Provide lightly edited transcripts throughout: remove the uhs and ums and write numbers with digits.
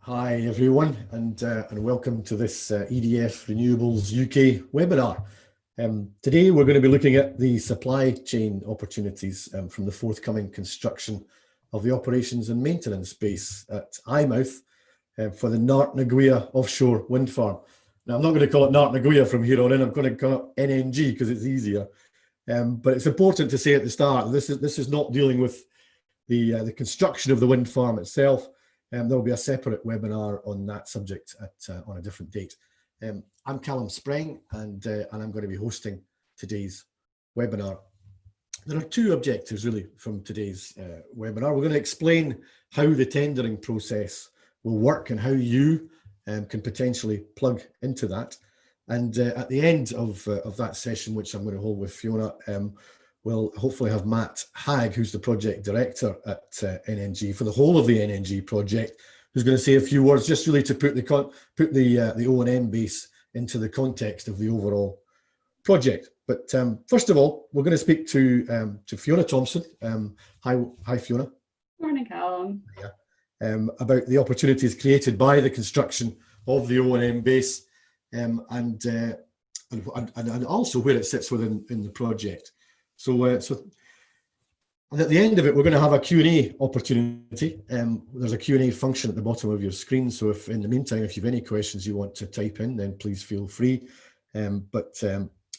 Hi everyone, and welcome to this EDF Renewables UK webinar. Today we're going to be looking at the supply chain opportunities from the forthcoming construction of the operations and maintenance base at Eyemouth for the Neart offshore wind farm. Now I'm not going to call it Neart from here on in, I'm going to call it NnG because it's easier. But it's important to say at the start, this is not dealing with the construction of the wind farm itself. There will be a separate webinar on that subject on a different date. I'm Callum Spreng, and I'm going to be hosting today's webinar. There are two objectives really from today's webinar. We're going to explain how the tendering process will work and how you can potentially plug into that. And at the end of that session, which I'm going to hold with Fiona, we'll hopefully have Matt Hagg, who's the project director at NnG for the whole of the NnG project, who's going to say a few words just really to put the O&M base into the context of the overall project. But first of all, we're going to speak to Fiona Thompson. Hi, Fiona. Morning, Callum. Yeah. About the opportunities created by the construction of the O&M base and also where it sits within the project. So at the end of it, we're going to have a Q&A opportunity. There's a Q&A function at the bottom of your screen. So if in the meantime, if you have any questions you want to type in, then please feel free. But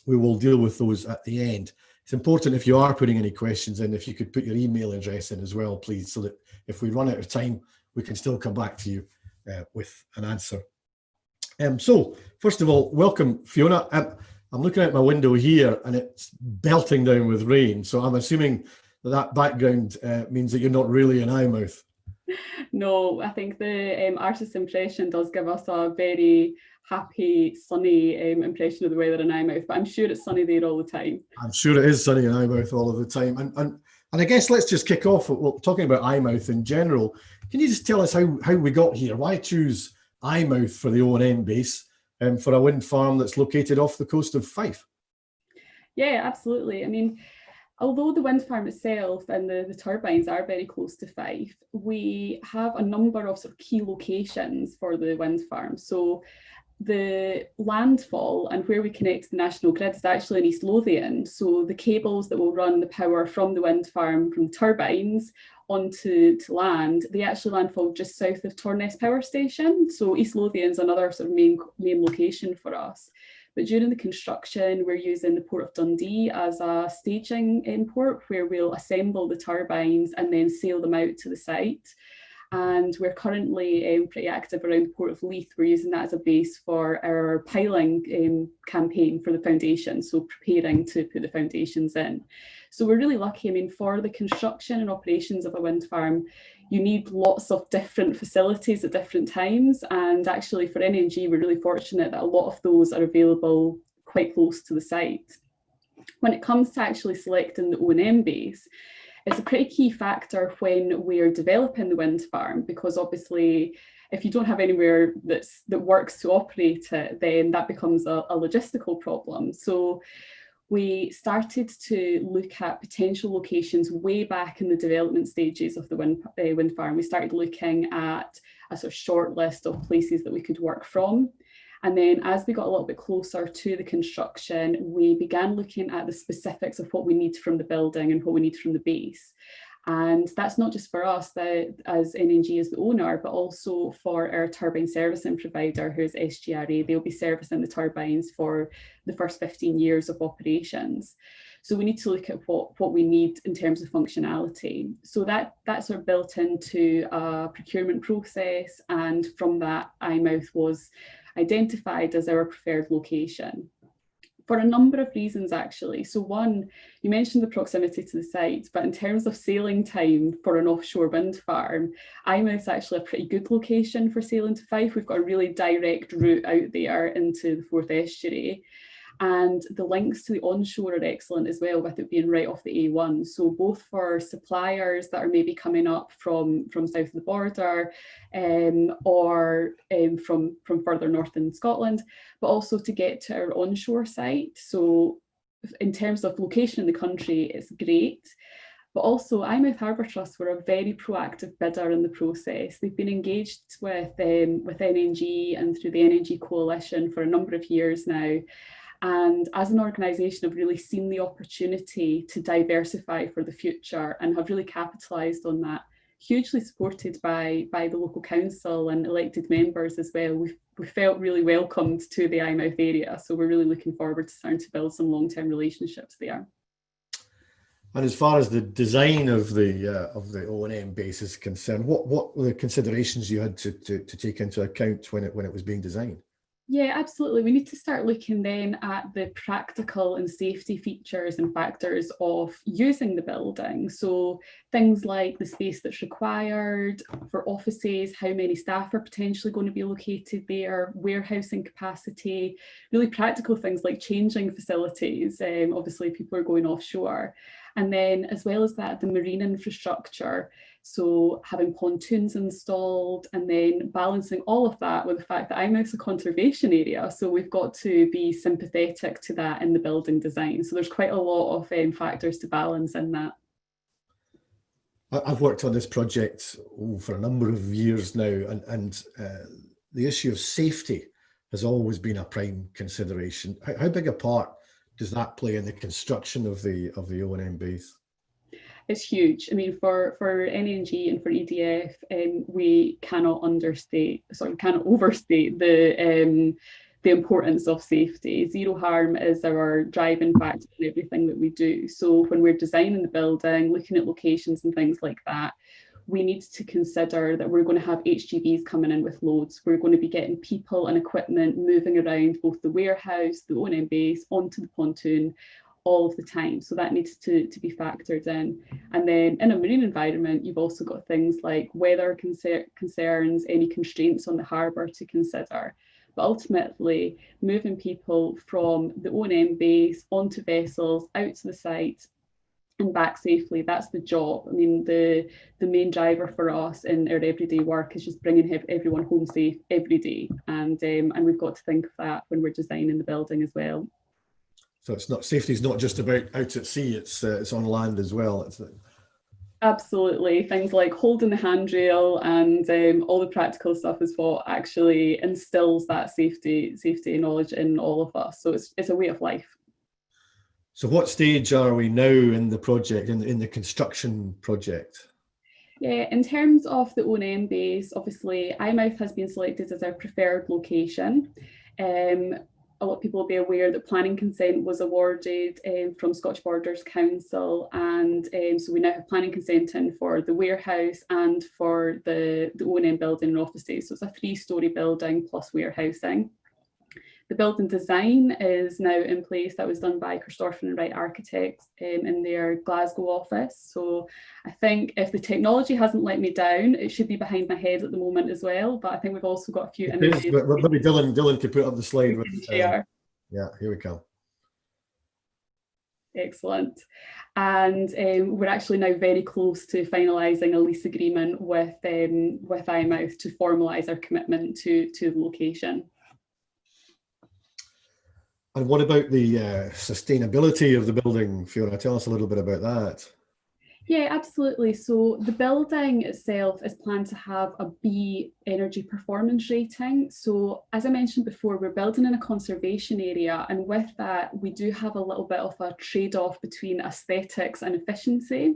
we will deal with those at the end. It's important if you are putting any questions in, if you could put your email address in as well, please, so that if we run out of time, we can still come back to you with an answer. So first of all, welcome, Fiona. I'm looking out my window here and it's belting down with rain. So I'm assuming that background means that you're not really in Eyemouth. No, I think the artist's impression does give us a very happy, sunny impression of the weather in Eyemouth, but I'm sure it's sunny there all the time. I'm sure it is sunny in Eyemouth all of the time. And I guess let's just kick off talking about Eyemouth in general. Can you just tell us how we got here? Why choose Eyemouth for the O&M base? For a wind farm that's located off the coast of Fife? Yeah, absolutely. I mean, although the wind farm itself and the turbines are very close to Fife, we have a number of sort of key locations for the wind farm. So the landfall and where we connect to the national grid is actually in East Lothian. So the cables that will run the power from the wind farm, from turbines onto land, they actually landfall just south of Torness Power Station. So East Lothian is another sort of main location for us. But during the construction, we're using the Port of Dundee as a staging port where we'll assemble the turbines and then sail them out to the site. And we're currently pretty active around the Port of Leith. We're using that as a base for our piling campaign for the foundation, so preparing to put the foundations in. So we're really lucky. I mean, for the construction and operations of a wind farm, you need lots of different facilities at different times. And actually for NnG, we're really fortunate that a lot of those are available quite close to the site. When it comes to actually selecting the O&M base, it's a pretty key factor when we're developing the wind farm, because obviously if you don't have anywhere that works to operate it, then that becomes a logistical problem. So we started to look at potential locations way back in the development stages of the wind farm. We started looking at a sort of short list of places that we could work from. And then as we got a little bit closer to the construction, we began looking at the specifics of what we need from the building and what we need from the base. And that's not just for us as NnG as the owner, but also for our turbine servicing provider, who's SGRA. They'll be servicing the turbines for the first 15 years of operations. So we need to look at what we need in terms of functionality. So that's sort of built into a procurement process. And from that, Eyemouth was identified as our preferred location for a number of reasons, actually. So one, you mentioned the proximity to the site, but in terms of sailing time for an offshore wind farm, Eyemouth's actually a pretty good location for sailing to Fife. We've got a really direct route out there into the Forth Estuary. And the links to the onshore are excellent as well, with it being right off the A1. So both for suppliers that are maybe coming up from south of the border or from further north in Scotland, but also to get to our onshore site. So in terms of location in the country, it's great. But also, Eyemouth Harbour Trust were a very proactive bidder in the process. They've been engaged with NnG and through the NnG coalition for a number of years now. And as an organisation, have really seen the opportunity to diversify for the future and have really capitalised on that. Hugely supported by the local council and elected members as well. We felt really welcomed to the Eyemouth area, so we're really looking forward to starting to build some long-term relationships there. And as far as the design of the O&M base is concerned, what were the considerations you had to take into account when it was being designed? Yeah, absolutely. We need to start looking then at the practical and safety features and factors of using the building. So things like the space that's required for offices, how many staff are potentially going to be located there, warehousing capacity, really practical things like changing facilities. Obviously, people are going offshore. And then as well as that, the marine infrastructure. So having pontoons installed and then balancing all of that with the fact that Eyemouth's a conservation area. So we've got to be sympathetic to that in the building design. So there's quite a lot of factors to balance in that. I've worked on this project for a number of years now, and the issue of safety has always been a prime consideration. How big a part does that play in the construction of the O&M base? It's huge. I mean, for NnG and for EDF, we cannot overstate the importance of safety. Zero harm is our driving factor in everything that we do. So when we're designing the building, looking at locations and things like that, we need to consider that we're going to have HGVs coming in with loads. We're going to be getting people and equipment moving around both the warehouse, the O&M base, onto the pontoon, all of the time. So that needs to be factored in. And then in a marine environment, you've also got things like weather concerns, any constraints on the harbour to consider. But ultimately, moving people from the O&M base onto vessels, out to the site, and back safely, that's the job. I mean, the main driver for us in our everyday work is just bringing everyone home safe every day. And we've got to think of that when we're designing the building as well. So it's not, safety is not just about out at sea, it's on land as well. Absolutely. Things like holding the handrail and all the practical stuff is what actually instills that safety knowledge in all of us. So it's a way of life. So what stage are we now in the project, in the construction project? Yeah, in terms of the O&M base, obviously Eyemouth has been selected as our preferred location. A lot of people will be aware that planning consent was awarded from Scottish Borders Council, and so we now have planning consent in for the warehouse and for the O&M building and offices. So it's a 3-storey building plus warehousing. The building design is now in place. That was done by Christopher and Wright Architects in their Glasgow office. So I think if the technology hasn't let me down, it should be behind my head at the moment as well. But I think we've also got a few images. Maybe Dylan could put up the slide. Yeah, here we come. Excellent. And we're actually now very close to finalising a lease agreement with Eyemouth to formalise our commitment to the location. And what about the sustainability of the building, Fiona? Tell us a little bit about that. Yeah, absolutely. So the building itself is planned to have a B energy performance rating. So as I mentioned before, we're building in a conservation area, and with that, we do have a little bit of a trade-off between aesthetics and efficiency.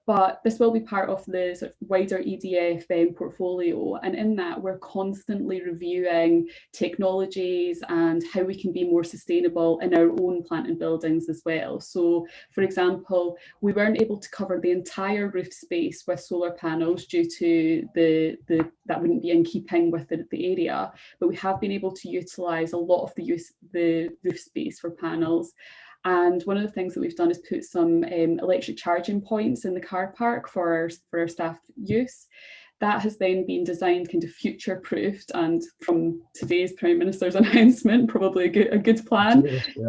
But this will be part of the sort of wider EDF portfolio. And in that, we're constantly reviewing technologies and how we can be more sustainable in our own plant and buildings as well. So, for example, we weren't able to cover the entire roof space with solar panels due to that wouldn't be in keeping with the area. But we have been able to utilise a lot of the roof space for panels. And one of the things that we've done is put some electric charging points in the car park for our staff use. That has then been designed kind of future-proofed, and from today's Prime Minister's announcement, probably a good plan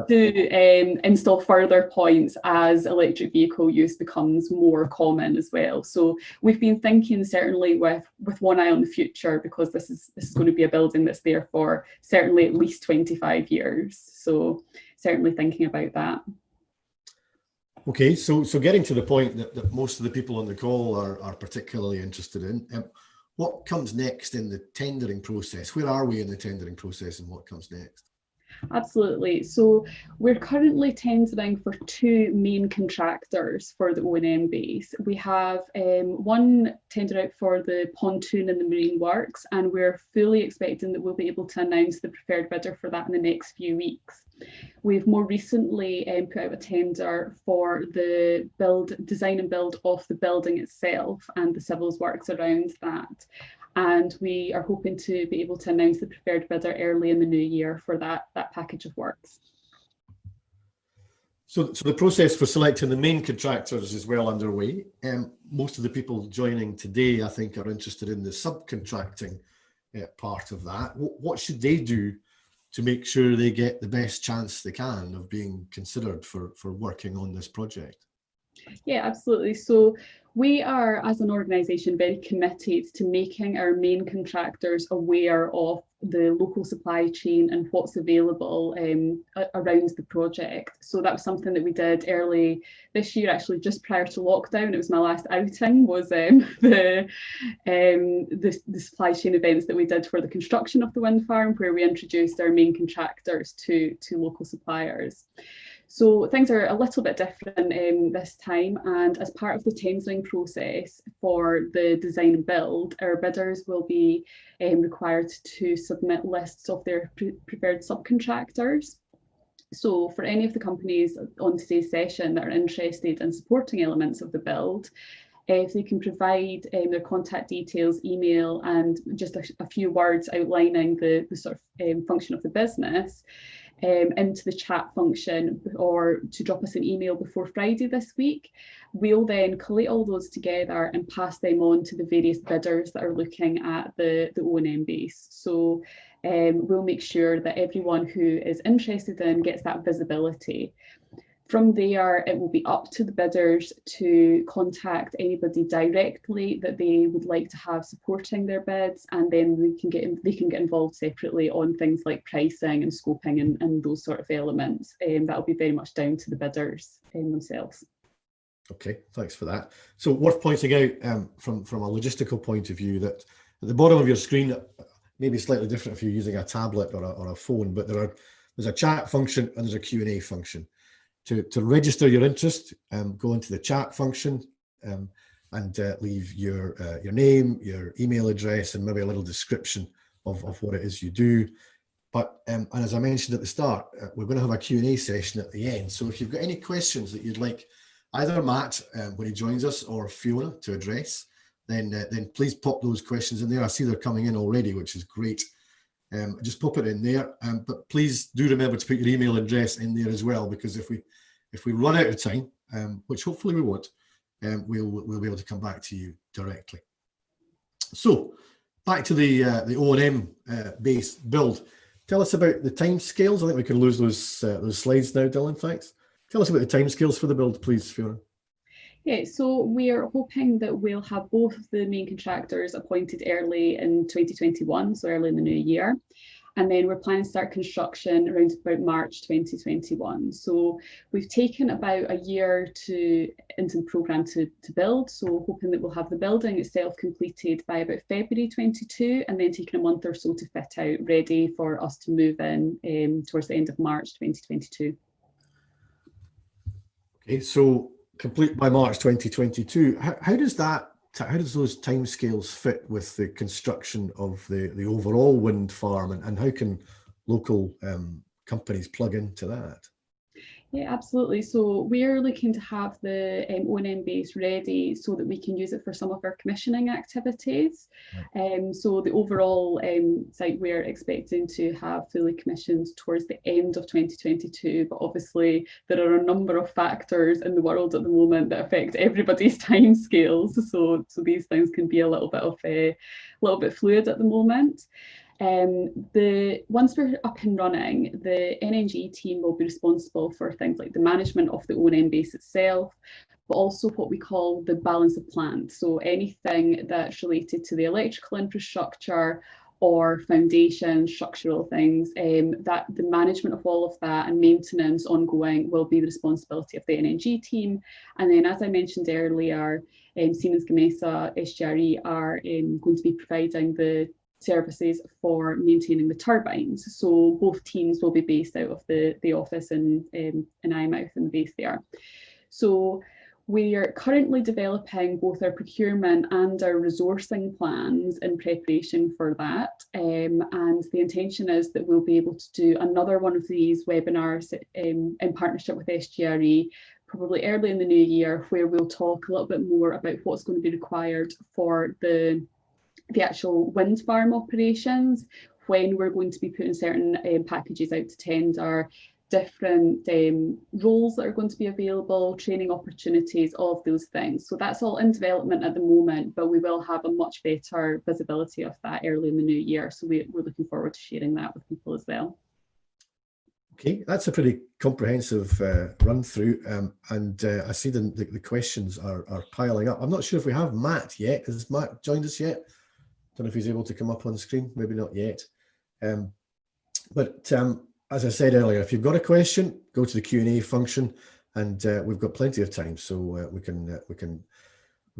to install further points as electric vehicle use becomes more common as well. So we've been thinking certainly with one eye on the future, because this is going to be a building that's there for certainly at least 25 years. So certainly thinking about that. Okay, so getting to the point that most of the people on the call are particularly interested in, what comes next in the tendering process? Where are we in the tendering process and what comes next? Absolutely. So we're currently tendering for two main contractors for the O&M base. We have one tender out for the pontoon and the marine works, and we're fully expecting that we'll be able to announce the preferred bidder for that in the next few weeks. We've more recently put out a tender for the design and build of the building itself and the civils works around that. And we are hoping to be able to announce the preferred bidder early in the new year for that package of works. So the process for selecting the main contractors is well underway. Most of the people joining today, I think, are interested in the subcontracting part of that. What should they do to make sure they get the best chance they can of being considered for working on this project? Yeah, absolutely. So we are, as an organisation, very committed to making our main contractors aware of the local supply chain and what's available around the project. So that was something that we did early this year, actually just prior to lockdown. It was my last outing, was the supply chain events that we did for the construction of the wind farm, where we introduced our main contractors to local suppliers. So things are a little bit different this time, and as part of the tendering process for the design and build, our bidders will be required to submit lists of their preferred subcontractors. So for any of the companies on today's session that are interested in supporting elements of the build, if they can provide their contact details, email, and just a few words outlining the sort of function of the business, into the chat function, or to drop us an email before Friday this week. We'll then collate all those together and pass them on to the various bidders that are looking at the O&M base. So we'll make sure that everyone who is interested in gets that visibility. From there, it will be up to the bidders to contact anybody directly that they would like to have supporting their bids, and then they can get involved separately on things like pricing and scoping and those sort of elements. That'll be very much down to the bidders themselves. Okay, thanks for that. So worth pointing out from a logistical point of view that at the bottom of your screen, maybe slightly different if you're using a tablet or a phone, but there's a chat function and there's a Q&A function. To register your interest, go into the chat function and leave your name, your email address, and maybe a little description of what it is you do. But and as I mentioned at the start, we're going to have a Q&A session at the end. So if you've got any questions that you'd like either Matt when he joins us or Fiona to address, then please pop those questions in there. I see they're coming in already, which is great. Just pop it in there, but please do remember to put your email address in there as well, because if we run out of time, which hopefully we won't, we'll be able to come back to you directly. So back to the O&M base build. Tell us about the timescales. I think we can lose those slides now, Dylan. Thanks. Tell us about the timescales for the build, please, Fiona. Yeah, so we are hoping that we'll have both of the main contractors appointed early in 2021, so early in the new year. And then we're planning to start construction around about March 2021. So we've taken about a year into the programme to build. So hoping that we'll have the building itself completed by about February 22, and then taking a month or so to fit out, ready for us to move in towards the end of March 2022. Okay, so complete by March 2022. How does those timescales fit with the construction of the overall wind farm, and how can local companies plug into that? Yeah, absolutely. So we're looking to have the O&M base ready so that we can use it for some of our commissioning activities. Right. So the overall site we're expecting to have fully commissioned towards the end of 2022, but obviously there are a number of factors in the world at the moment that affect everybody's timescales. So these things can be a little bit fluid at the moment. Once we're up and running, the NnG team will be responsible for things like the management of the O&M base itself, but also what we call the balance of plant. So anything that's related to the electrical infrastructure, or foundation, structural things, that the management of all of that and maintenance ongoing will be the responsibility of the NnG team. And then, as I mentioned earlier, Siemens Gamesa SGRE are going to be providing the services for maintaining the turbines. So both teams will be based out of the office in Eyemouth and the base there. So we are currently developing both our procurement and our resourcing plans in preparation for that. And the intention is that we'll be able to do another one of these webinars in partnership with SGRE, probably early in the new year, where we'll talk a little bit more about what's going to be required for the actual wind farm operations, when we're going to be putting certain packages out to tender, different roles that are going to be available, training opportunities, all of those things. So that's all in development at the moment, but we will have a much better visibility of that early in the new year. So we're looking forward to sharing that with people as well. Okay, that's a pretty comprehensive run through, and I see the questions are piling up. I'm not sure if we have Matt yet. Has Matt joined us yet? Don't know if he's able to come up on the screen. Maybe not yet. But as I said earlier, if you've got a question, go to the Q&A function, and we've got plenty of time, so we can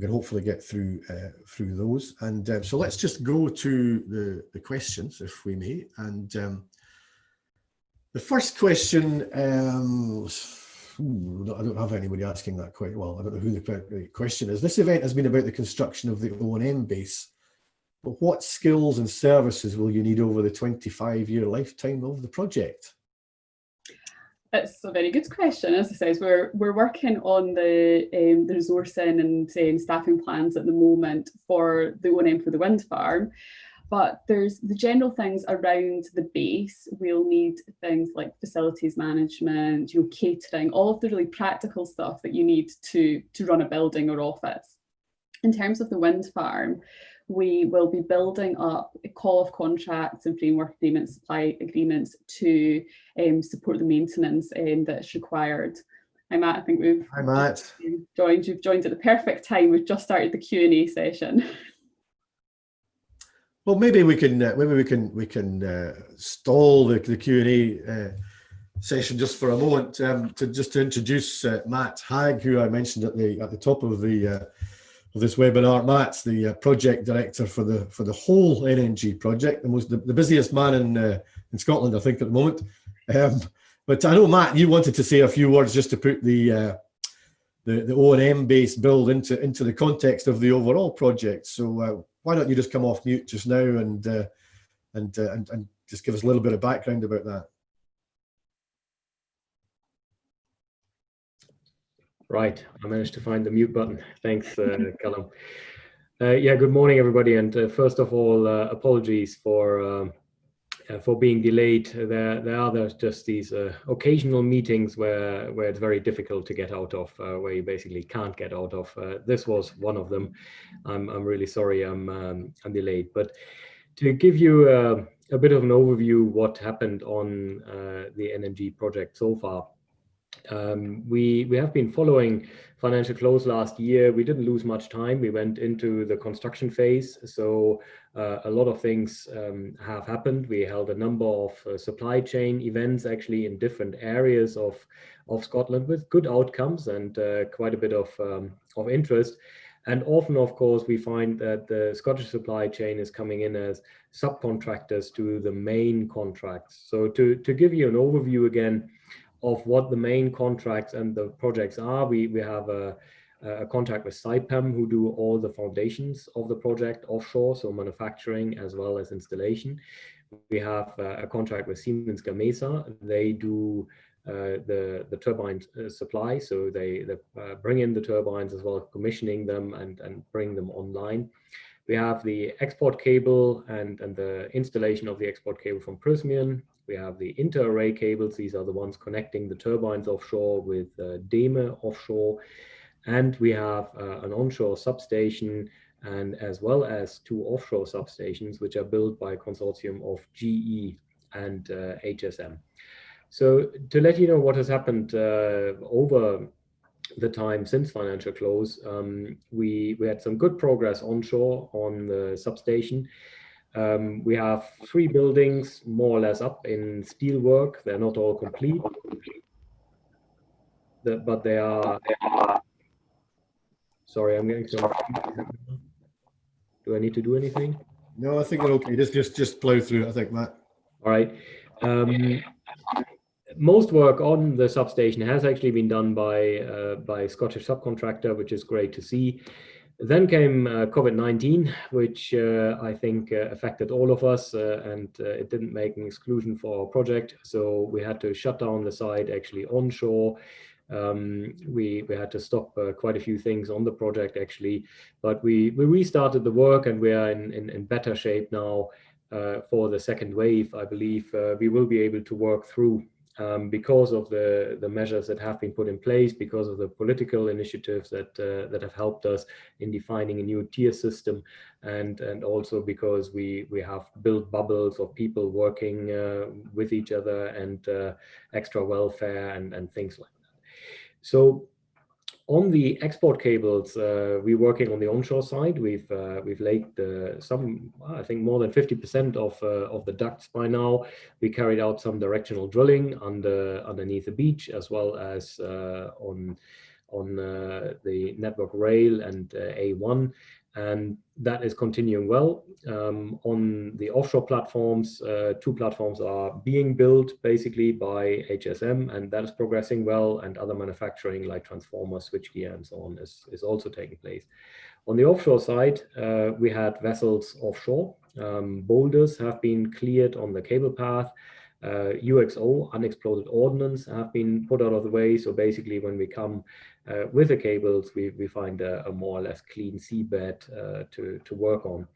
hopefully get through those. And so let's just go to the questions, if we may. And the first question, I don't have anybody asking that quite well. I don't know who the question is. This event has been about the construction of the O&M base, but what skills and services will you need over the 25-year lifetime of the project? It's a very good question. As I say, we're working on the resourcing and staffing plans at the moment for the O&M for the wind farm. But there's the general things around the base. We'll need things like facilities management, catering, all of the really practical stuff that you need to run a building or office. In terms of the wind farm, we will be building up a call of contracts and framework agreements, supply agreements to support the maintenance that's required. Hi Matt, I think we've Hi Matt. You've joined at the perfect time. We've just started the Q&A session. Well, maybe we can stall the Q&A session just for a moment to introduce Matt Hagg, who I mentioned at the top of this webinar. Matt's the project director for the whole NnG project, the busiest man in Scotland, I think, at the moment. But I know, Matt, you wanted to say a few words just to put the O&M based build into the context of the overall project. So why don't you just come off mute just now and just give us a little bit of background about that. Right, I managed to find the mute button. Thanks, Callum. Yeah, good morning, everybody. And first of all, apologies for being delayed. There are just these occasional meetings where it's very difficult to get out of, where you basically can't get out of. This was one of them. I'm really sorry I'm delayed. But to give you a bit of an overview what happened on the NnG project so far. We have been following financial close last year. We didn't lose much time. We went into the construction phase. So a lot of things have happened. We held a number of supply chain events actually in different areas of Scotland with good outcomes and quite a bit of interest. And often, of course, we find that the Scottish supply chain is coming in as subcontractors to the main contracts. So to give you an overview again of what the main contracts and the projects are, we have a contract with Saipem, who do all the foundations of the project offshore, so manufacturing as well as installation. We have a contract with Siemens Gamesa. They do the turbine supply, so they bring in the turbines as well as commissioning them and bring them online. We have the export cable and the installation of the export cable from Prysmian. We have the inter-array cables. These are the ones connecting the turbines offshore with DEME offshore. And we have an onshore substation and as well as 2 offshore substations, which are built by a consortium of GE and HSM. So to let you know what has happened over the time since financial close, we had some good progress onshore on the substation. We have 3 buildings more or less up in steelwork. They're not all complete, but they are. Sorry, I'm getting some. Do I need to do anything? No, I think we're okay. Just plow through it, I think, Matt. All right. Most work on the substation has actually been done by a Scottish subcontractor, which is great to see. Then came COVID-19, which I think affected all of us, and it didn't make an exclusion for our project. So we had to shut down the site actually onshore. We had to stop quite a few things on the project actually, but we restarted the work, and we are in better shape now for the second wave. I believe we will be able to work through because of the measures that have been put in place, because of the political initiatives that have helped us in defining a new tier system, and also because we have built bubbles of people working with each other, and extra welfare and things like that. So on the export cables, we're working on the onshore side. We've laid some, I think, more than 50% of the ducts by now. We carried out some directional drilling underneath the beach, as well as on the network rail and A1, and that is continuing well. On the offshore platforms, 2 platforms are being built basically by HSM, and that is progressing well, and other manufacturing like transformers, switchgear, and so on is also taking place. On the offshore side, we had vessels offshore. Boulders have been cleared on the cable path. UXO, unexploded ordnance, have been put out of the way. So basically, when we come with the cables, we find a more or less clean seabed to work on.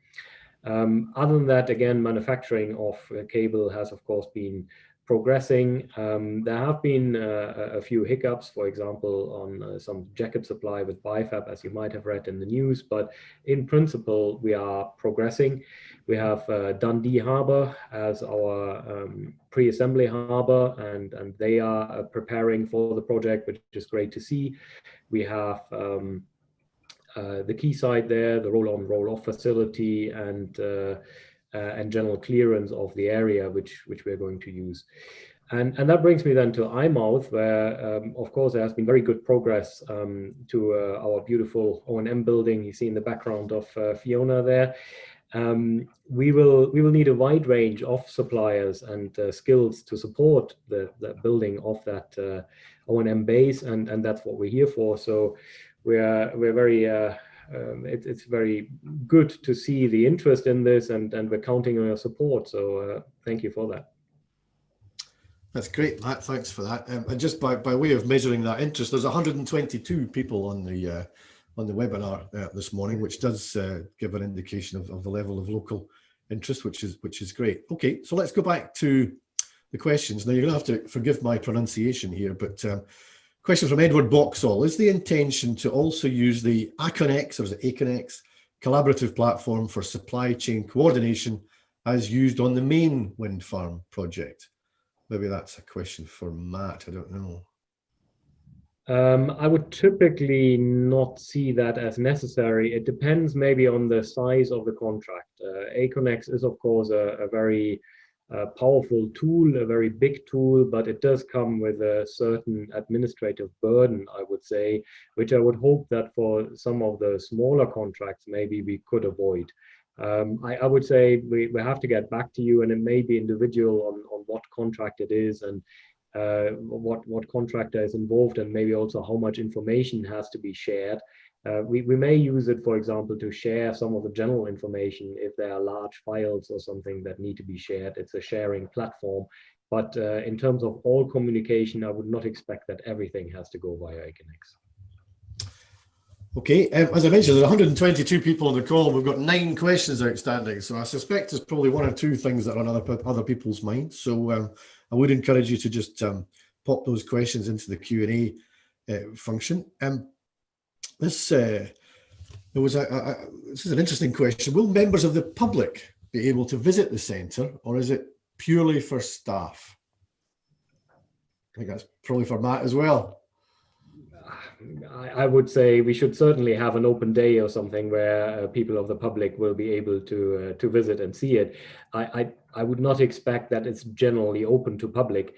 Other than that, again, manufacturing of cable has, of course, been progressing. There have been a few hiccups, for example, on some jacket supply with BiFAB, as you might have read in the news, but in principle, we are progressing. We have Dundee Harbour as our pre-assembly harbour, and they are preparing for the project, which is great to see. We have the quayside there, the roll-on, roll-off facility, and general clearance of the area which we're going to use. And that brings me then to Eyemouth, where of course there has been very good progress to our beautiful O&M building. You see in the background of Fiona there. We will need a wide range of suppliers and skills to support the building of that O&M base, and that's what we're here for. So we're very it's very good to see the interest in this, and we're counting on your support. So thank you for that. That's great, Matt. Thanks for that. And just by way of measuring that interest, there's 122 people on the webinar this morning, which does give an indication of the level of local interest, which is great. Okay, so let's go back to the questions. Now, you're going to have to forgive my pronunciation here, but question from Edward Boxall: is the intention to also use the Aconex, or is it Aconex, collaborative platform for supply chain coordination as used on the main wind farm project? Maybe that's a question for Matt, I don't know. I would typically not see that as necessary. It depends maybe on the size of the contract. Aconex is, of course, a very powerful tool, a very big tool, but it does come with a certain administrative burden, I would say, which I would hope that for some of the smaller contracts, maybe we could avoid. I would say we have to get back to you, and it may be individual on what contract it is, and what contractor is involved, and maybe also how much information has to be shared. We may use it, for example, to share some of the general information if there are large files or something that need to be shared. It's a sharing platform. But in terms of all communication, I would not expect that everything has to go via Aconex. Okay, as I mentioned, there's 122 people on the call. We've got 9 questions outstanding, so I suspect there's probably 1 or 2 things that are on other people's minds. So I would encourage you to just pop those questions into the Q&A function. This is an interesting question. Will members of the public be able to visit the centre, or is it purely for staff? I think that's probably for Matt as well. I would say we should certainly have an open day or something where people of the public will be able to visit and see it. I would not expect that it's generally open to public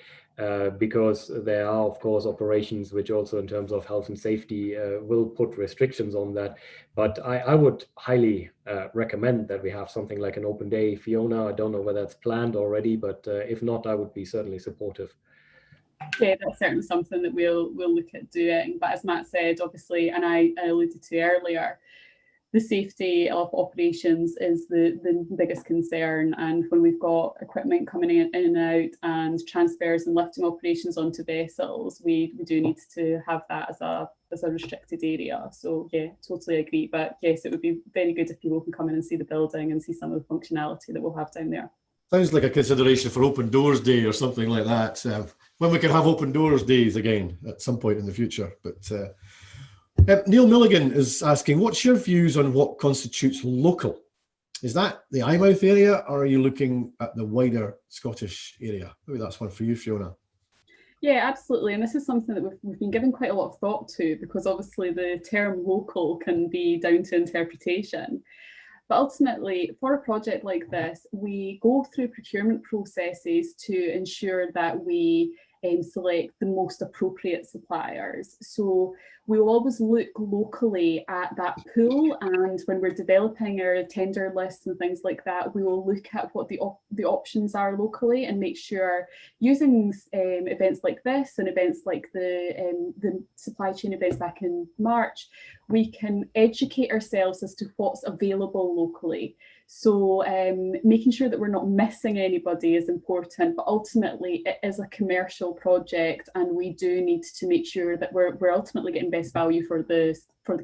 because there are, of course, operations which also in terms of health and safety will put restrictions on that. But I would highly recommend that we have something like an open day. Fiona, I don't know whether it's planned already, but if not, I would be certainly supportive. Yeah, that's certainly something that we'll look at doing. But as Matt said, obviously, and I alluded to earlier, the safety of operations is the biggest concern. And when we've got equipment coming in and out and transfers and lifting operations onto vessels, we do need to have that as a restricted area. So yeah, totally agree. But yes, it would be very good if people can come in and see the building and see some of the functionality that we'll have down there. Sounds like a consideration for Open Doors Day or something like that. When we can have Open Doors Days again at some point in the future. But Neil Milligan is asking, what's your views on what constitutes local? Is that the Eyemouth area, or are you looking at the wider Scottish area? Maybe that's one for you, Fiona. Yeah, absolutely. And this is something that we've been giving quite a lot of thought to, because obviously the term local can be down to interpretation. But ultimately, for a project like this, we go through procurement processes to ensure that we select the most appropriate suppliers. So we will always look locally at that pool, and when we're developing our tender lists and things like that, we will look at what the options are locally and make sure, using events like this and events like the supply chain events back in March, we can educate ourselves as to what's available locally. So making sure that we're not missing anybody is important, but ultimately it is a commercial project, and we do need to make sure that we're ultimately getting best value for the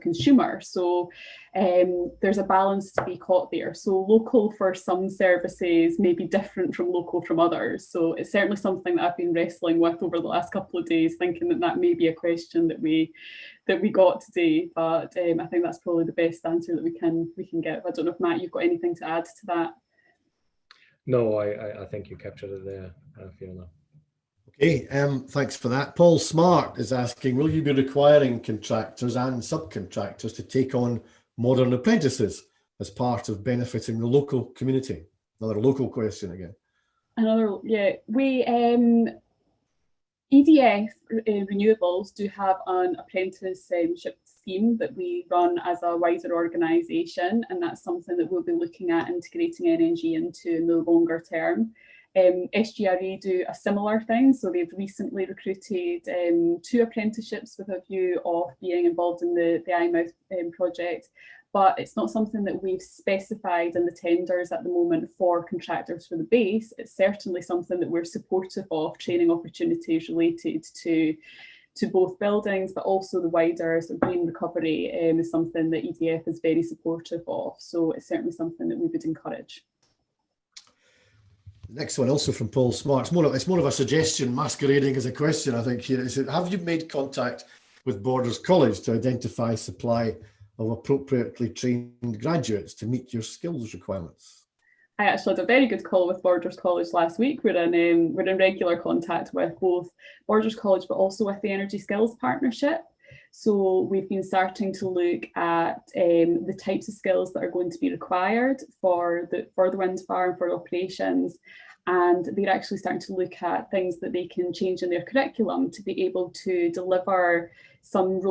consumer. So there's a balance to be caught there. So local for some services may be different from local from others. So it's certainly something that I've been wrestling with over the last couple of days, thinking that may be a question that we got today. But I think that's probably the best answer that we can give. I don't know if Matt, you've got anything to add to that. No, I think you captured it there, Fiona. Okay, thanks for that. Paul Smart is asking, will you be requiring contractors and subcontractors to take on modern apprentices as part of benefiting the local community? Another local question again. We EDF Renewables do have an apprenticeship scheme that we run as a wider organisation, and that's something that we'll be looking at integrating NnG into in the longer term. SGRE do a similar thing, so they've recently recruited 2 apprenticeships with a view of being involved in the Eyemouth project, but it's not something that we've specified in the tenders at the moment for contractors for the base. It's certainly something that we're supportive of, training opportunities related to both buildings, but also the wider sort of green recovery is something that EDF is very supportive of. So it's certainly something that we would encourage. Next one, also from Paul Smart. It's more of a suggestion masquerading as a question, I think, here. Is it, have you made contact with Borders College to identify supply of appropriately trained graduates to meet your skills requirements? I actually had a very good call with Borders College last week. We're in regular contact with both Borders College, but also with the Energy Skills Partnership. So we've been starting to look at the types of skills that are going to be required for the wind farm, for operations, and they're actually starting to look at things that they can change in their curriculum to be able to deliver some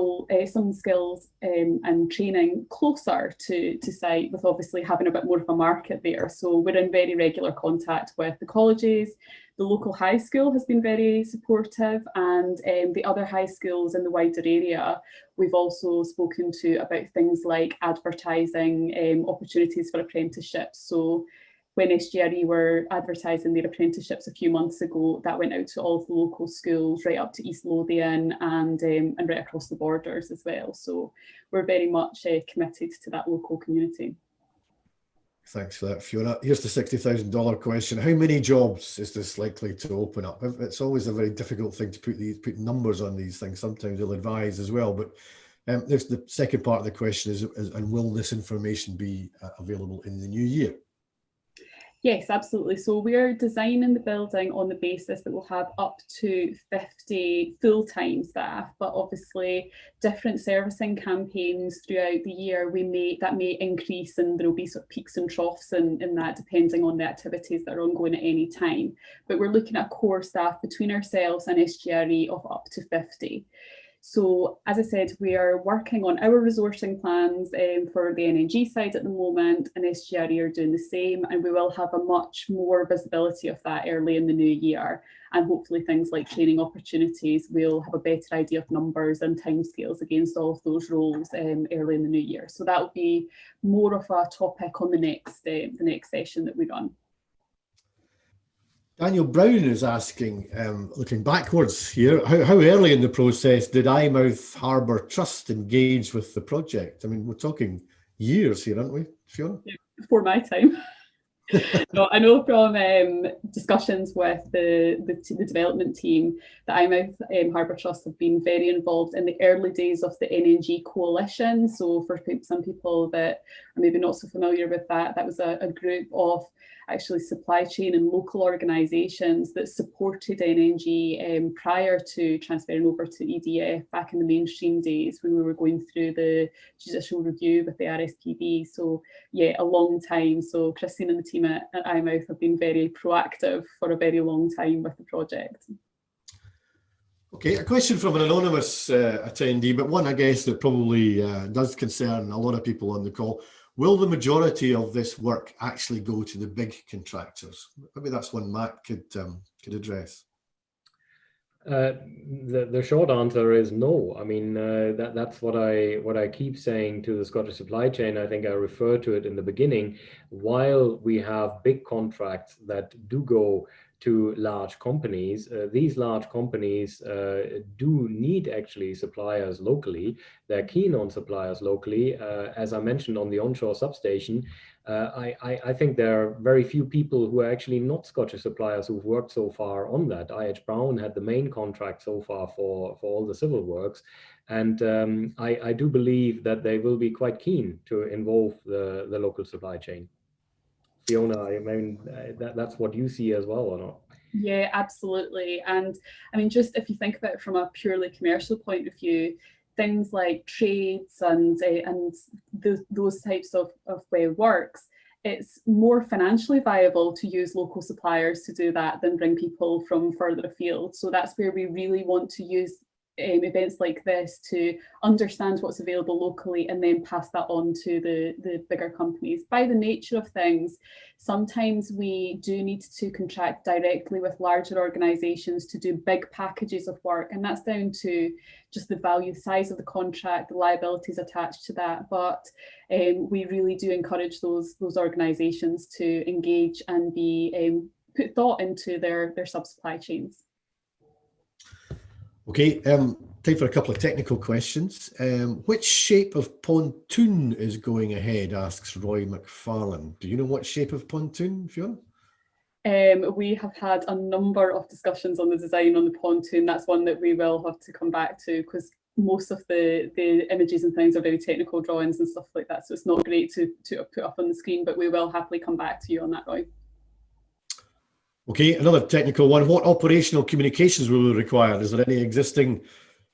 skills and training closer to site, with obviously having a bit more of a market there. So we're in very regular contact with the colleges. The local high school has been very supportive, and the other high schools in the wider area we've also spoken to about things like advertising opportunities for apprenticeships. So when SGRE were advertising their apprenticeships a few months ago, that went out to all of the local schools right up to East Lothian and right across the borders as well. So we're very much committed to that local community. Thanks for that, Fiona. Here's the $60,000 question. How many jobs is this likely to open up? It's always a very difficult thing to put numbers on these things. Sometimes they'll advise as well, but there's the second part of the question is, and will this information be available in the new year? Yes, absolutely. So we're designing the building on the basis that we'll have up to 50 full-time staff, but obviously different servicing campaigns throughout the year, that may increase, and there'll be sort of peaks and troughs in that, depending on the activities that are ongoing at any time. But we're looking at core staff between ourselves and SGRE of up to 50. So, as I said, we are working on our resourcing plans for the NnG side at the moment, and SGRE are doing the same, and we will have a much more visibility of that early in the new year. And hopefully things like training opportunities, we'll have a better idea of numbers and timescales against all of those roles early in the new year. So that will be more of a topic on the next session that we run. Daniel Brown is asking, looking backwards here, how early in the process did Eyemouth Harbour Trust engage with the project? I mean, we're talking years here, aren't we, Fiona? Before my time. No, I know from discussions with the development team that Eyemouth Harbour Trust have been very involved in the early days of the NnG coalition. So for some people that are maybe not so familiar with that, that was a group of actually supply chain and local organisations that supported NnG prior to transferring over to EDF back in the mainstream days when we were going through the judicial review with the RSPB. So yeah, a long time. So Christine and the team at Eyemouth have been very proactive for a very long time with the project. Okay, a question from an anonymous attendee, but one I guess that probably does concern a lot of people on the call. Will the majority of this work actually go to the big contractors? Maybe that's one Matt could address. The short answer is no. I mean, that's what I keep saying to the Scottish supply chain. I think I referred to it in the beginning. While we have big contracts that do go to large companies, these large companies do need actually suppliers locally. They're keen on suppliers locally. As I mentioned on the onshore substation, I think there are very few people who are actually not Scottish suppliers who've worked so far on that. IH Brown had the main contract so far for all the civil works. And I do believe that they will be quite keen to involve the local supply chain. Fiona, I mean, that's what you see as well, or not? Yeah, absolutely. And I mean, just if you think about it from a purely commercial point of view, things like trades and those types of works, it's more financially viable to use local suppliers to do that than bring people from further afield. So that's where we really want to use events like this to understand what's available locally and then pass that on to the bigger companies. By the nature of things, sometimes we do need to contract directly with larger organisations to do big packages of work, and that's down to just the value, size of the contract, the liabilities attached to that. But we really do encourage those organisations to engage and be put thought into their sub-supply chains. Okay, time for a couple of technical questions. Which shape of pontoon is going ahead, asks Roy McFarlane. Do you know what shape of pontoon, Fiona? We have had a number of discussions on the design on the pontoon. That's one that we will have to come back to, because most of the images and things are very technical drawings and stuff like that. So it's not great to put up on the screen, but we will happily come back to you on that, Roy. Okay, another technical one. What operational communications will we require? Is there any existing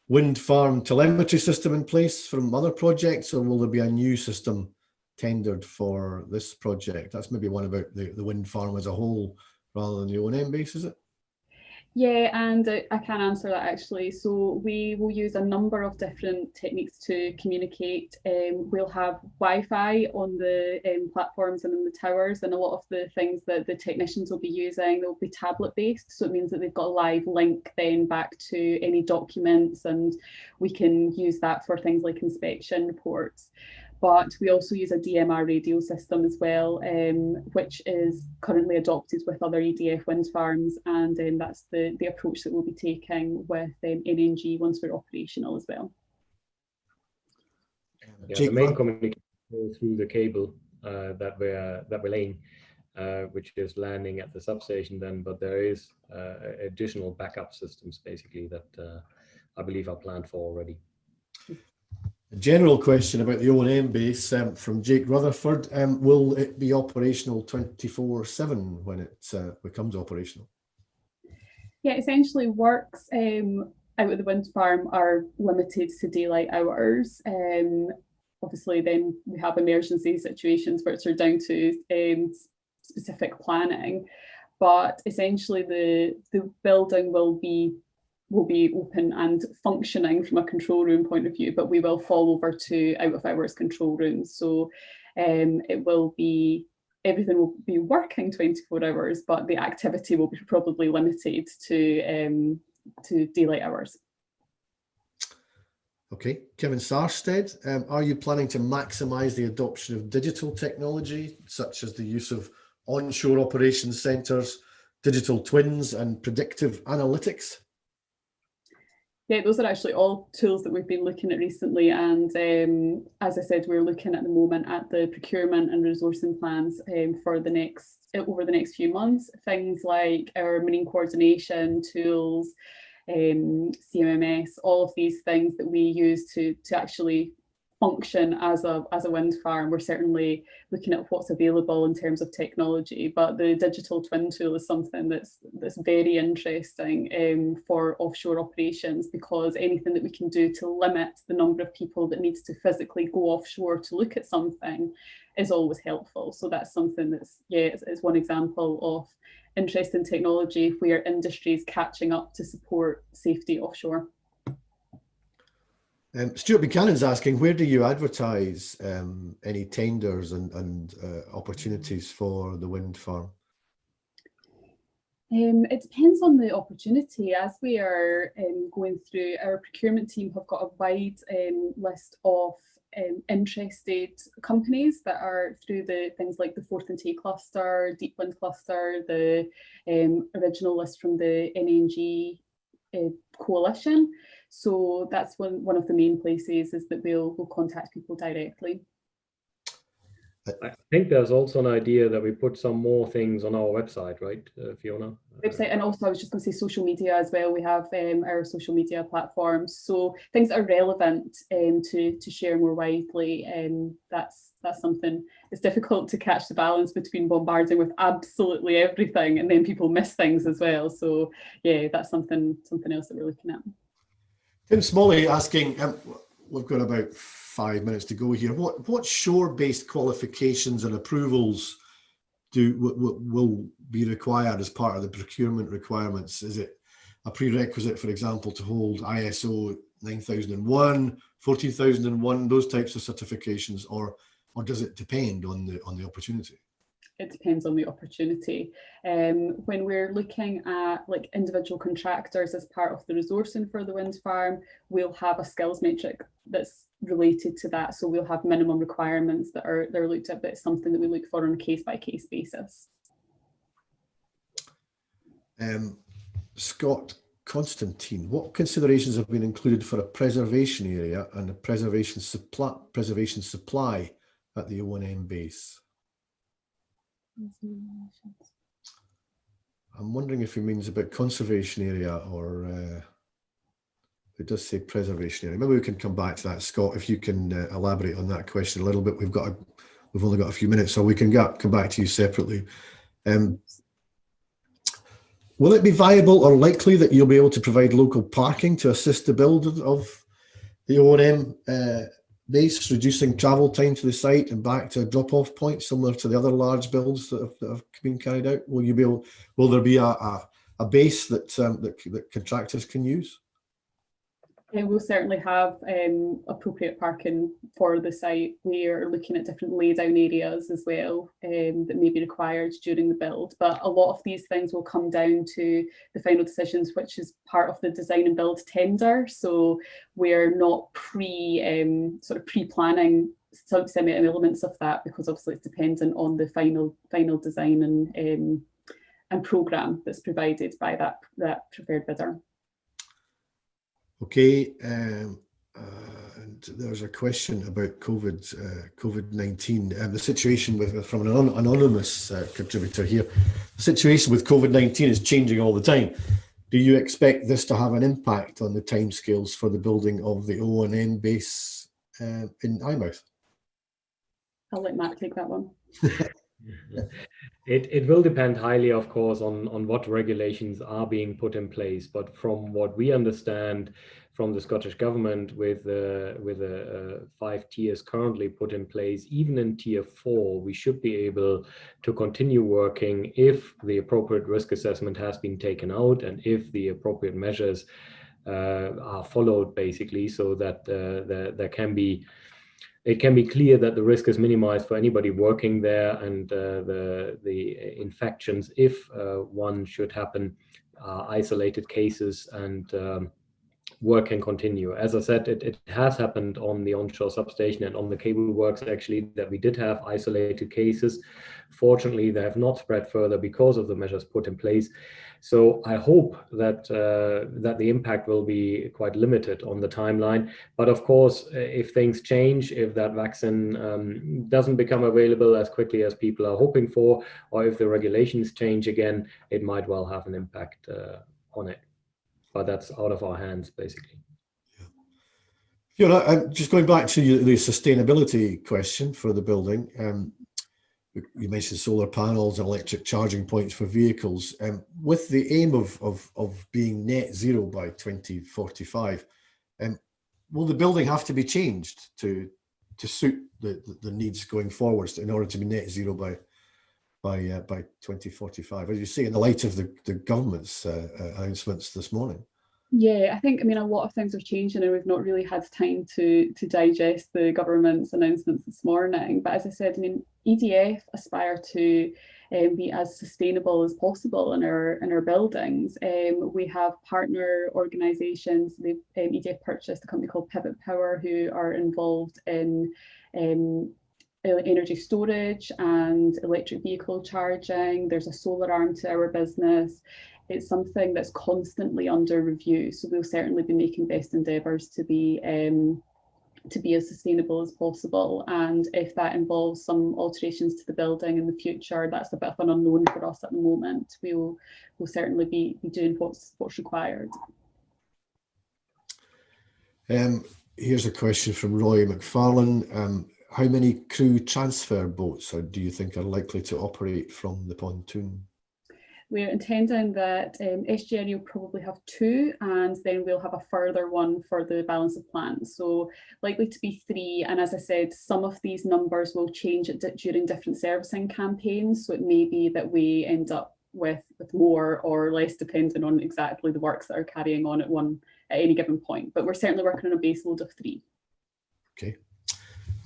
wind farm telemetry system in place from other projects, or will there be a new system tendered for this project? That's maybe one about the wind farm as a whole rather than the O&M base, is it? Yeah, and I can answer that actually. So we will use a number of different techniques to communicate. We'll have Wi-Fi on the platforms and in the towers, and a lot of the things that the technicians will be using, they'll be tablet based. So it means that they've got a live link then back to any documents, and we can use that for things like inspection reports. But we also use a DMR radio system as well, which is currently adopted with other EDF wind farms, and that's the approach that we'll be taking with NnG once we're operational as well. Yeah, the main communication goes through the cable that we're laying, which is landing at the substation then, but there is additional backup systems basically that I believe are planned for already. A general question about the O&M base from Jake Rutherford. Will it be operational 24/7 when it becomes operational? Yeah, essentially works out of the wind farm are limited to daylight hours. Obviously, then we have emergency situations which are down to specific planning, but essentially the building will be open and functioning from a control room point of view, but we will fall over to out of hours control rooms. So everything will be working 24 hours, but the activity will be probably limited to daylight hours. Okay, Kevin Sarsted, are you planning to maximise the adoption of digital technology, such as the use of onshore operations centres, digital twins and predictive analytics? Yeah, those are actually all tools that we've been looking at recently. And as I said, we're looking at the moment at the procurement and resourcing plans for over the next few months. Things like our marine coordination tools, CMMS, all of these things that we use to actually function as a wind farm. We're certainly looking at what's available in terms of technology, but the digital twin tool is something that's very interesting for offshore operations, because anything that we can do to limit the number of people that needs to physically go offshore to look at something is always helpful. So that's something that's, it's one example of interesting technology where industry is catching up to support safety offshore. Stuart Buchanan's asking, where do you advertise any tenders and opportunities for the wind farm? It depends on the opportunity. As we are going through, our procurement team have got a wide list of interested companies that are through the things like the Forth and Tay cluster, Deep Wind cluster, the original list from the NnG coalition. So that's one of the main places is that we'll contact people directly. I think there's also an idea that we put some more things on our website, right, Fiona? Website, and also I was just going to say social media as well. We have our social media platforms, so things that are relevant to share more widely. That's something. It's difficult to catch the balance between bombarding with absolutely everything and then people miss things as well. So yeah, that's something else that we're looking at. Tim Smalley asking, we've got about 5 minutes to go here. What shore-based qualifications and approvals will be required as part of the procurement requirements? Is it a prerequisite, for example, to hold ISO 9001, 14001, those types of certifications, or does it depend on the opportunity? It depends on the opportunity. When we're looking at like individual contractors as part of the resourcing for the wind farm, we'll have a skills metric that's related to that. So we'll have minimum requirements that are looked at, but it's something that we look for on a case-by-case basis. Scott Constantine, what considerations have been included for a preservation area and a preservation supply at the O&M base? I'm wondering if he means about conservation area or it does say preservation area. Maybe we can come back to that, Scott, if you can elaborate on that question a little bit. We've only got a few minutes, so we can come back to you separately. Will it be viable or likely that you'll be able to provide local parking to assist the build of the O&M base, reducing travel time to the site and back to a drop-off point similar to the other large builds that have been carried out? Will there be a base that contractors can use? We'll certainly have appropriate parking for the site. We are looking at different laydown areas as well that may be required during the build, but a lot of these things will come down to the final decisions, which is part of the design and build tender. So we're not pre-planning some elements of that, because obviously it's dependent on the final design and programme that's provided by that preferred bidder. Okay, and there's a question about COVID-19 and the situation from an anonymous contributor here. The situation with COVID-19 is changing all the time. Do you expect this to have an impact on the timescales for the building of the O&M base in Eyemouth? I'll let Matt take that one. It will depend highly, of course, on what regulations are being put in place. But from what we understand from the Scottish Government, with 5 tiers currently put in place, even in tier 4, we should be able to continue working if the appropriate risk assessment has been taken out and if the appropriate measures are followed, basically, so that it can be clear that the risk is minimized for anybody working there, and the infections, if one should happen, are isolated cases, and work can continue. As I said, it has happened on the onshore substation and on the cable works, actually, that we did have isolated cases. Fortunately, they have not spread further because of the measures put in place. So I hope that that the impact will be quite limited on the timeline. But of course, if things change, if that vaccine doesn't become available as quickly as people are hoping for, or if the regulations change again, it might well have an impact on it. But that's out of our hands, basically. Fiona, just going back to the sustainability question for the building, you mentioned solar panels and electric charging points for vehicles. With the aim of being net zero by 2045, will the building have to be changed to suit the needs going forwards in order to be net zero by 2045, as you say, in the light of the government's announcements this morning? Yeah, I think, a lot of things are changing and we've not really had time to digest the government's announcements this morning. But as I said, EDF aspire to be as sustainable as possible in our buildings. We have partner organisations. EDF purchased a company called Pivot Power, who are involved in energy storage and electric vehicle charging. There's a solar arm to our business. It's something that's constantly under review, so we'll certainly be making best endeavours to be as sustainable as possible. And if that involves some alterations to the building in the future, that's a bit of an unknown for us at the moment. We'll certainly be doing what's required. Here's a question from Roy McFarlane. How many crew transfer boats do you think are likely to operate from the pontoon? We're intending that SGRE will probably have 2, and then we'll have a further one for the balance of plant. So likely to be 3. And as I said, some of these numbers will change during different servicing campaigns. So it may be that we end up with more or less, depending on exactly the works that are carrying on at any given point. But we're certainly working on a base load of 3. Okay.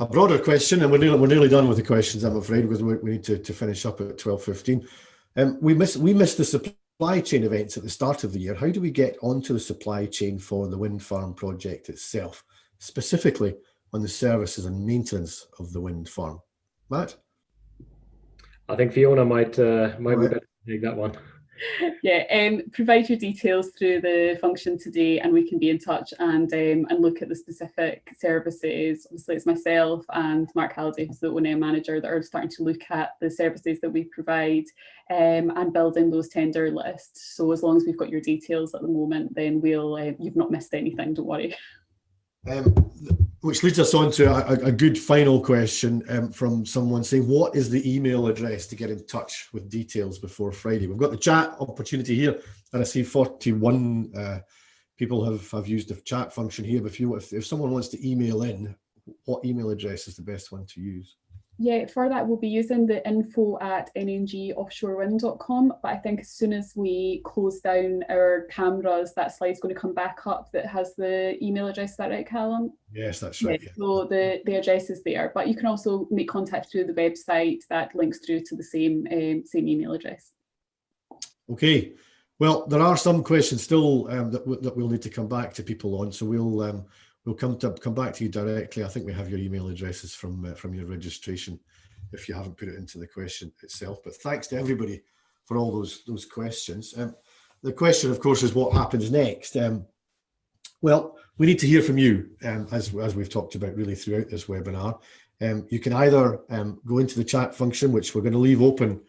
A broader question, and we're nearly done with the questions, I'm afraid, because we need to finish up at 12:15. We missed the supply chain events at the start of the year. How do we get onto the supply chain for the wind farm project itself, specifically on the services and maintenance of the wind farm? Matt? I think Fiona might be better to take that one. Yeah, provide your details through the function today and we can be in touch and look at the specific services. Obviously it's myself and Mark Halliday, who's the O&M manager, that are starting to look at the services that we provide and building those tender lists. So as long as we've got your details at the moment, then you've not missed anything, don't worry. Which leads us on to a good final question from someone saying, what is the email address to get in touch with details before Friday? We've got the chat opportunity here, and I see 41 people have used the chat function here. But if someone wants to email in, what email address is the best one to use? Yeah, for that we'll be using the info@nngOffshoreWind.com, but I think as soon as we close down our cameras, that slide's going to come back up that has the email address. Is that right, Callum? Yes, that's right. Yeah. So the address is there, but you can also make contact through the website that links through to the same email address. Okay. Well, there are some questions still that we'll need to come back to people on, so we'll come back to you directly. I think we have your email addresses from your registration if you haven't put it into the question itself. But thanks to everybody for all those questions. The question, of course, is what happens next? Well, we need to hear from you, as we've talked about really throughout this webinar. You can either go into the chat function, which we're going to leave open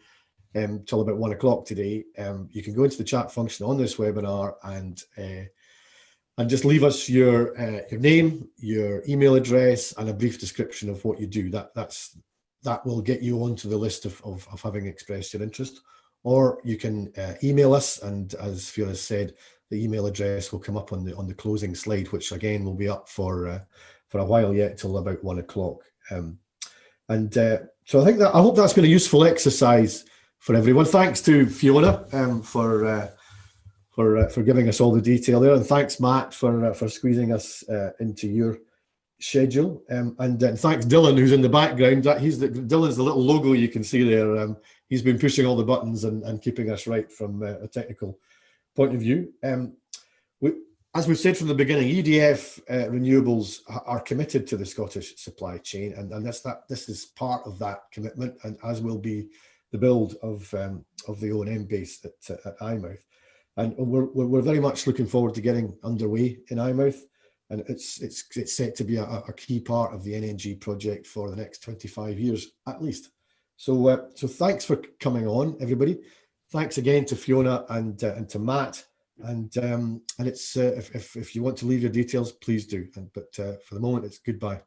till about 1 o'clock today. You can go into the chat function on this webinar and and just leave us your name, your email address, and a brief description of what you do. That will get you onto the list of having expressed your interest. Or you can email us, and as Fiona said, the email address will come up on the closing slide, which again will be up for a while yet, till about 1 o'clock. So I hope that's been a useful exercise for everyone. Thanks to Fiona for giving us all the detail there, and thanks Matt for squeezing us into your schedule, and thanks Dylan, who's in the background. Dylan's the little logo you can see there. He's been pushing all the buttons and keeping us right from a technical point of view. As we've said from the beginning, EDF Renewables are committed to the Scottish supply chain, and this is part of that commitment, and as will be the build of the O&M base at Eyemouth. And we're very much looking forward to getting underway in Eyemouth, and it's set to be a key part of the NnG project for the next 25 years at least. So thanks for coming on, everybody. Thanks again to Fiona and to Matt. And it's if you want to leave your details, please do. But for the moment, it's goodbye.